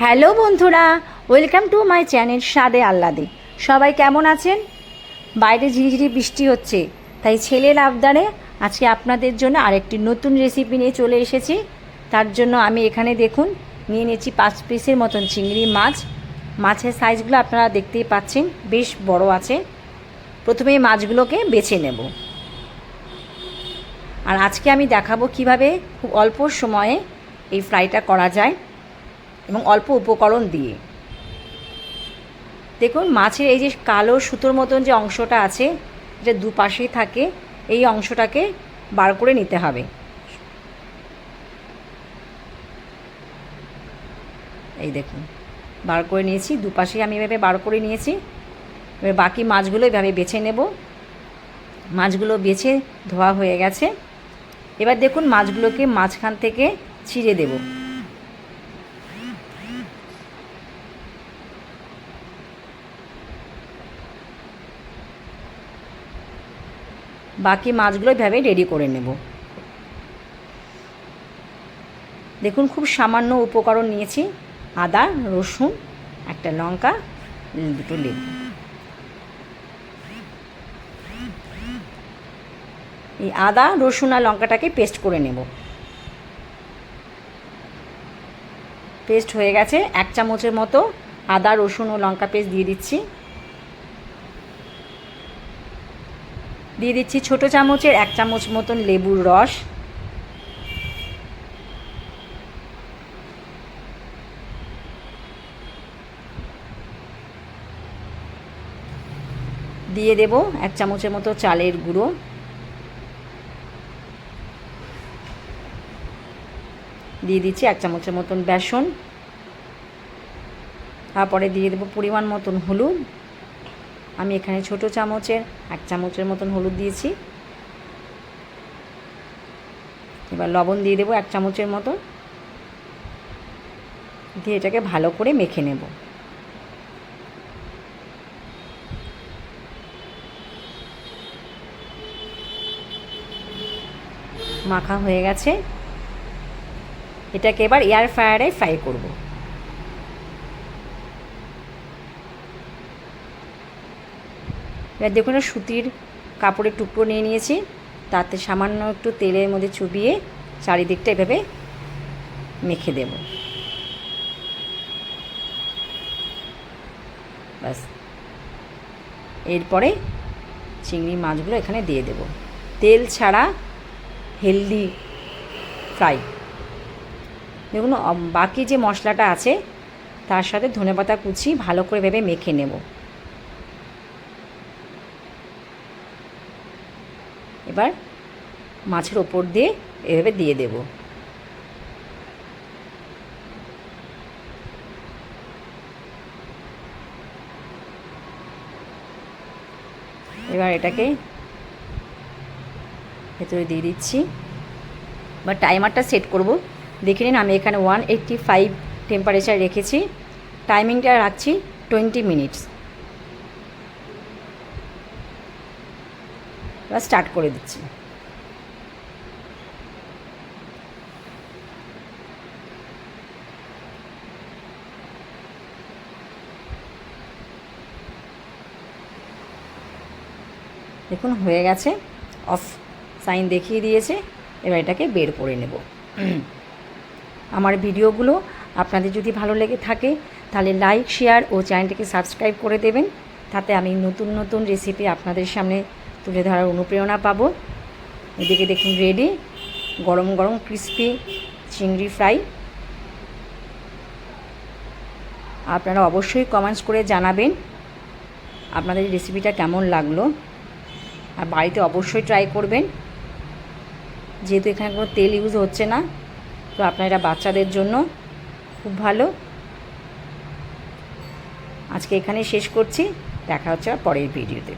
Hello বন্ধুরা, welcome to my channel স্বাদে আহ্লাদে। সবাই কেমন আছেন? বাইরে ঝিরিঝিরি বৃষ্টি হচ্ছে, তাই ছেলের আবদারে আজকে আপনাদের জন্য আরেকটি নতুন রেসিপি নিয়ে চলে এসেছি। তার জন্য আমি এখানে দেখুন নিয়ে নিয়েছি 5 পিসের মতন চিংড়ি মাছ। মাছের সাইজগুলো আপনারা দেখতেই পাচ্ছেন, বেশ বড় আছে। প্রথমে মাছগুলোকে বেছে নেব, আর আজকে আমি দেখাবো কিভাবে খুব অল্প সময়ে এই ফ্রাইটা করা যায় এবং অল্প উপকরণ দিয়ে। দেখুন মাছের এই যে কালো সুতোর মতন যে অংশটা আছে, এটা দুপাশেই থাকে, এই অংশটাকে বার করে নিতে হবে। এই দেখুন বার করে নিয়েছি, দুপাশেই আমি এভাবে বার করে নিয়েছি। এবার বাকি মাছগুলো এভাবে বেছে নেব। মাছগুলো বেছে ধোয়া হয়ে গেছে। এবার দেখুন মাছগুলোকে মাঝখান থেকে ছিঁড়ে দেব। বাকি মাছগুলো এভাবে রেডি করে নেব। দেখুন খুব সামান্য উপকরণ নিয়েছি, আদা, রসুন, একটা লঙ্কা, দুটো লেবু। এই আদা, রসুন আর লঙ্কাটাকে পেস্ট করে নেব। পেস্ট হয়ে গেছে। 1 চামচের মতো আদা, রসুন ও লঙ্কা পেস্ট দিয়ে দিচ্ছি। দিয়ে দিচ্ছি ছোটো চামচের 1 চামচ মতন লেবুর রস। দিয়ে দেব 1 চামচের মতো চালের গুঁড়ো। দিয়ে দিচ্ছি 1 চামচের মতন বেসন। তারপরে দিয়ে দেব পরিমাণ মতন হলুদ। আমি এখানে ছোটো চামচের 1 চামচের মতন হলুদ দিয়েছি। এবার লবণ দিয়ে দেবো 1 চামচের মতন, দিয়ে এটাকে ভালো করে মেখে নেব। মাখা হয়ে গেছে। এটাকে এবার এয়ার ফ্রায়ারে ফ্রাই করব। এবার দেখুন সুতির কাপড়ের টুকরো নিয়ে নিয়েছি, তাতে সামান্য একটু তেলের মধ্যে চুবিয়ে চারিদিকটা এভাবে মেখে দেব। ব্যাস, এরপরে চিংড়ি মাছগুলো এখানে দিয়ে দেব। তেল ছাড়া হেলদি ফ্রাই। দেখুন বাকি যে মশলাটা আছে তার সাথে ধনেপাতা কুচি ভালো করে ভেবে মেখে নেব। এবার মাছের ওপর দিয়ে এভাবে দিয়ে দেব। এবার এটাকে ভেতরে দিয়ে দিচ্ছি। এবার টাইমারটা সেট করব। দেখে নিন আমি এখানে 185 টেম্পারেচার রেখেছি। টাইমিংটা রাখছি 20 মিনিটস। এবার স্টার্ট করে দিচ্ছি। দেখুন হয়ে গেছে, অফ সাইন দেখিয়ে দিয়েছে। এবার এটাকে বের করে নেব। আমার ভিডিওগুলো আপনাদের যদি ভালো লেগে থাকে তাহলে লাইক, শেয়ার ও চ্যানেলটিকে সাবস্ক্রাইব করে দেবেন। তাতে আমি নতুন নতুন রেসিপি আপনাদের সামনে তুলে ধরার অনুপ্রেরণা পাবো। এদিকে দেখুন রেডি, গরম গরম ক্রিস্পি চিংড়ি ফ্রাই। আপনারা অবশ্যই কমেন্টস করে জানাবেন আপনাদের রেসিপিটা কেমন লাগলো, আর বাড়িতে অবশ্যই ট্রাই করবেন। যেহেতু এখানে কোনো তেল ইউজ হচ্ছে না, তো আপনারা এটা বাচ্চাদের জন্য খুব ভালো। আজকে এখানে শেষ করছি, দেখা হচ্ছে পরের ভিডিওতে।